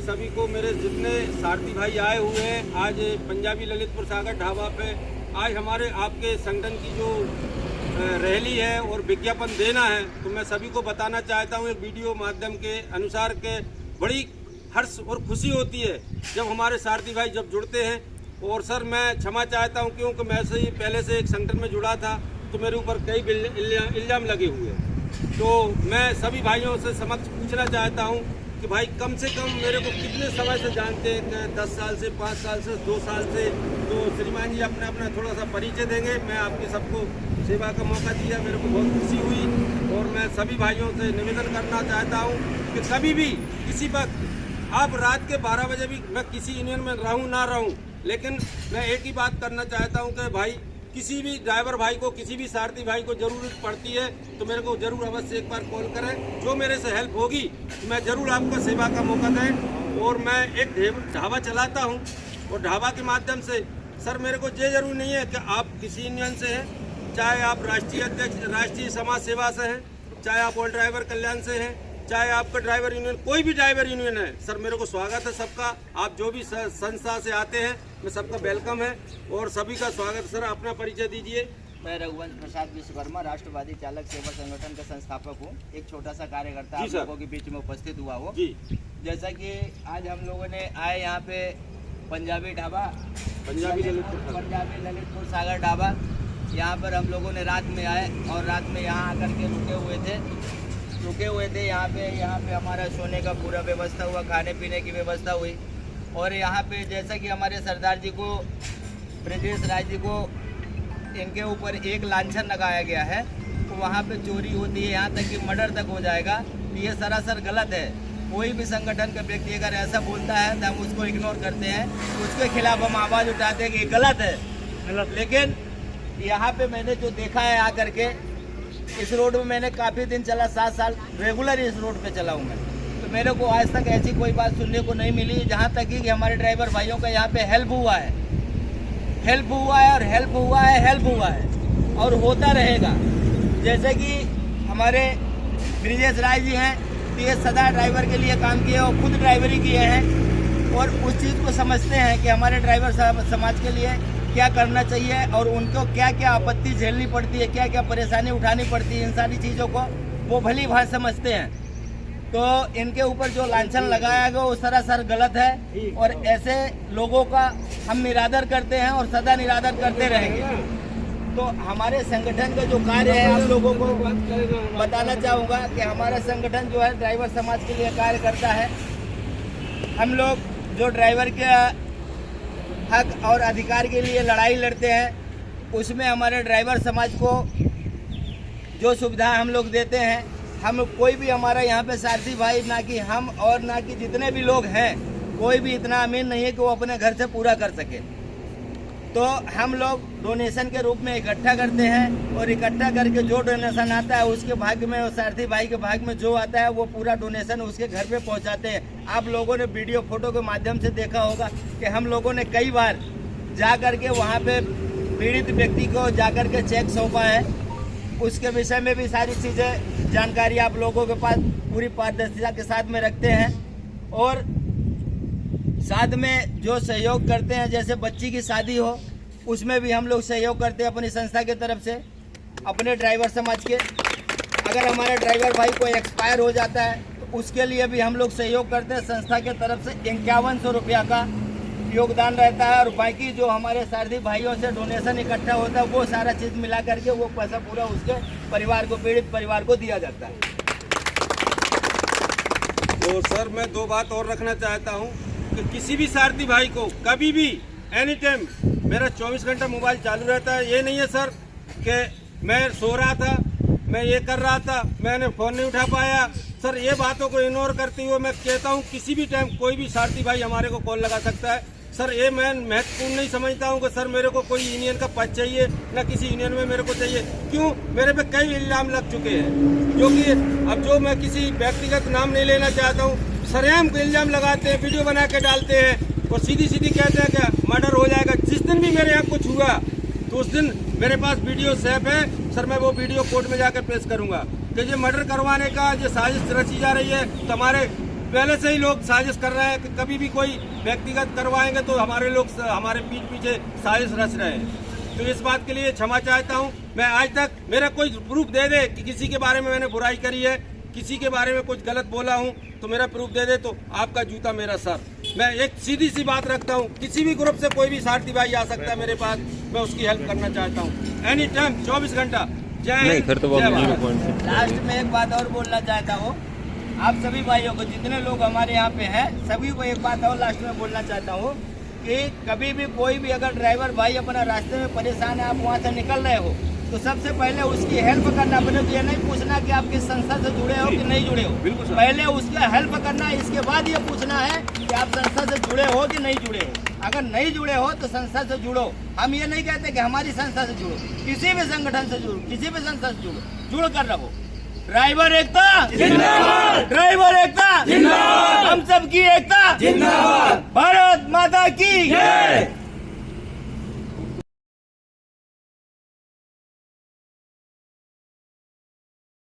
सभी को, मेरे जितने सारथी भाई आए हुए हैं आज पंजाबी ललितपुर सागर ढाबा पे, आज हमारे आपके संगठन की जो रैली है और विज्ञापन देना है, तो मैं सभी को बताना चाहता हूँ एक वीडियो माध्यम के अनुसार के बड़ी हर्ष और खुशी होती है जब हमारे सारथी भाई जब जुड़ते हैं। और सर मैं क्षमा चाहता हूँ क्योंकि मैं से ही पहले से एक संगठन में जुड़ा था, तो मेरे ऊपर कई इल्ज़ाम लगे हुए हैं। तो मैं सभी भाइयों से समक्ष पूछना चाहता हूँ कि भाई कम से कम मेरे को कितने समय से जानते हैं, 10 साल से, 5 साल से, 2 साल से, तो श्रीमान जी अपना थोड़ा सा परिचय देंगे। मैं आपके सबको सेवा का मौका दिया, मेरे को बहुत खुशी हुई। और मैं सभी भाइयों से निवेदन करना चाहता हूँ कि कभी भी किसी वक्त आप रात के 12 बजे भी मैं किसी यूनियन में रहूँ ना रहूँ, लेकिन मैं एक ही बात करना चाहता हूँ कि भाई किसी भी ड्राइवर भाई को, किसी भी सारथी भाई को ज़रूरत पड़ती है तो मेरे को ज़रूर अवश्य एक बार कॉल करें। जो मेरे से हेल्प होगी तो मैं ज़रूर आपको सेवा का मौका दें। और मैं एक ढाबा चलाता हूं और ढाबा के माध्यम से सर मेरे को ये जरूरी नहीं है कि आप किसी यूनियन से हैं, चाहे आप राष्ट्रीय अध्यक्ष, राष्ट्रीय समाज सेवा से हैं, चाहे आप ऑल ड्राइवर कल्याण से हैं, चाहे आपका ड्राइवर यूनियन, कोई भी ड्राइवर यूनियन है, सर मेरे को स्वागत है सबका। आप जो भी संस्था से आते हैं मैं सबका वेलकम है और सभी का स्वागत। सर अपना परिचय दीजिए। मैं रघुवंश प्रसाद विश्वकर्मा राष्ट्रवादी चालक सेवा संगठन का संस्थापक हूँ, एक छोटा सा कार्यकर्ता आप लोगों के बीच में उपस्थित हुआ हो। जैसा कि आज हम लोगों ने आए यहाँ पे पंजाबी ढाबा, पंजाबी ललितपुर सागर ढाबा, यहाँ पर हम लोगों ने रात में आए और रात में यहाँ आकर के रुके हुए थे। यहाँ पे हमारा सोने का पूरा व्यवस्था हुआ, खाने पीने की व्यवस्था हुई। और यहाँ पे जैसा कि हमारे सरदार जी को, ब्रजेश राय जी को, इनके ऊपर एक लांछन लगाया गया है, तो वहाँ पे चोरी होती है, यहाँ तक कि मर्डर तक हो जाएगा। ये सरासर गलत है। कोई भी संगठन का व्यक्ति अगर ऐसा बोलता है तो हम उसको इग्नोर करते हैं, उसके खिलाफ हम आवाज़ उठाते हैं कि गलत है। लेकिन यहाँ पे मैंने जो देखा है आकर के, इस रोड में मैंने काफ़ी दिन चला, 7 साल रेगुलर इस रोड पे चला हूँ मैं, तो मेरे को आज तक ऐसी कोई बात सुनने को नहीं मिली। जहाँ तक कि हमारे ड्राइवर भाइयों का यहाँ पे हेल्प हुआ है और होता रहेगा। जैसे कि हमारे ब्रिजेश राय जी हैं, तो ये सदा ड्राइवर के लिए काम किए और खुद ड्राइवरी किए हैं और उस चीज़ को समझते हैं कि हमारे ड्राइवर समाज के लिए क्या करना चाहिए और उनको क्या क्या आपत्ति झेलनी पड़ती है, क्या क्या परेशानी उठानी पड़ती है, इन सारी चीज़ों को वो भली भांति समझते हैं। तो इनके ऊपर जो लांछन लगाया गया वो सरासर गलत है और ऐसे लोगों का हम निरादर करते हैं और सदा निरादर करते रहेंगे। तो हमारे संगठन का जो कार्य है आप लोगों को बताना चाहूँगा कि हमारा संगठन जो है ड्राइवर समाज के लिए कार्य करता है। हम लोग जो ड्राइवर के हक और अधिकार के लिए लड़ाई लड़ते हैं, उसमें हमारे ड्राइवर समाज को जो सुविधा हम लोग देते हैं, हम कोई भी हमारा यहाँ पे सारथी भाई, ना कि हम और ना कि जितने भी लोग हैं, कोई भी इतना अमीर नहीं है कि वो अपने घर से पूरा कर सके। तो हम लोग डोनेशन के रूप में इकट्ठा करते हैं और इकट्ठा करके जो डोनेशन आता है उसके भाग्य में, और सारथी भाई के भाग्य में जो आता है वो पूरा डोनेशन उसके घर पे पहुंचाते हैं। आप लोगों ने वीडियो फोटो के माध्यम से देखा होगा कि हम लोगों ने कई बार जा कर के वहाँ पे पीड़ित व्यक्ति को जा कर के चेक सौंपा है। उसके विषय में भी सारी चीज़ें जानकारी आप लोगों के पास पूरी पारदर्शिता के साथ में रखते हैं। और साथ में जो सहयोग करते हैं, जैसे बच्ची की शादी हो उसमें भी हम लोग सहयोग करते हैं अपनी संस्था के तरफ से, अपने ड्राइवर समाज के। अगर हमारा ड्राइवर भाई कोई एक्सपायर हो जाता है तो उसके लिए भी हम लोग सहयोग करते हैं। संस्था के तरफ से 5100 रुपया का योगदान रहता है और बाकी जो हमारे सारथी भाइयों से डोनेशन इकट्ठा होता है वो सारा चीज़ मिला करके वो पैसा पूरा उसके परिवार को, पीड़ित परिवार को दिया जाता है। तो सर मैं 2 बात और रखना चाहता हूँ कि किसी भी सारथी भाई को कभी भी एनी टाइम मेरा 24 घंटा मोबाइल चालू रहता है। ये नहीं है सर कि मैं सो रहा था, मैं ये कर रहा था, मैंने फ़ोन नहीं उठा पाया। सर ये बातों को इग्नोर करते हुए मैं कहता हूँ किसी भी टाइम कोई भी सारथी भाई हमारे को कॉल लगा सकता है। सर ये मैं महत्वपूर्ण नहीं समझता हूँ कि सर मेरे को कोई यूनियन का पद चाहिए, ना किसी यूनियन में मेरे को चाहिए। क्यों? मेरे पे कई इल्ज़ाम लग चुके हैं, जो कि अब जो मैं किसी व्यक्तिगत नाम नहीं लेना चाहता हूँ, सरेआम को इल्ज़ाम लगाते हैं, वीडियो बना के डालते हैं और सीधी सीधी कहते हैं कि मर्डर हो जाएगा। जिस दिन भी मेरे यहाँ कुछ हुआ तो उस दिन मेरे पास वीडियो सेफ है सर, मैं वो वीडियो कोर्ट में जाकर पेश करूँगा कि ये मर्डर करवाने का जो साजिश रची जा रही है। तो हमारे पहले से ही लोग साजिश कर रहे हैं कि कभी भी कोई व्यक्तिगत करवाएंगे तो हमारे लोग हमारे पीठ पीछे साजिश रच रहे हैं। तो इस बात के लिए क्षमा चाहता हूं। मैं आज तक मेरा कोई प्रूफ दे दे कि किसी के बारे में मैंने बुराई करी है, किसी के बारे में कुछ गलत बोला हूं, तो मेरा प्रूफ दे दे, तो आपका जूता मेरा सर। मैं एक सीधी सी बात रखता हूं, किसी भी ग्रुप से कोई भी सारथी भाई आ सकता है मेरे पास, मैं उसकी हेल्प करना चाहता हूं एनी टाइम, 24 घंटा। जय हिंद, जय भारत। लास्ट में एक बात और बोलना चाहता हूँ आप सभी भाइयों को, जितने लोग हमारे यहाँ पे हैं सभी को एक बात और लास्ट में बोलना चाहता हूँ कि कभी भी कोई भी अगर ड्राइवर भाई अपना रास्ते में परेशान है, आप वहाँ से निकल रहे हो, तो सबसे पहले उसकी हेल्प करना। अपने को ये नहीं पूछना कि आप किस संस्था से जुड़े हो कि नहीं जुड़े हो, पहले उसका हेल्प करना, इसके बाद ये पूछना है कि आप संस्था से जुड़े हो कि नहीं जुड़े हो। अगर नहीं जुड़े हो तो संस्था से जुड़ो। हम ये नहीं कहते कि हमारी संस्था से जुड़ो, किसी भी संगठन से जुड़ो, किसी भी संस्था से जुड़ो, जुड़ कर रहो। ड्राइवर एकता जिंदाबाद, ड्राइवर एकता जिंदाबाद, हम सब की एकता जिंदाबाद, भारत माता की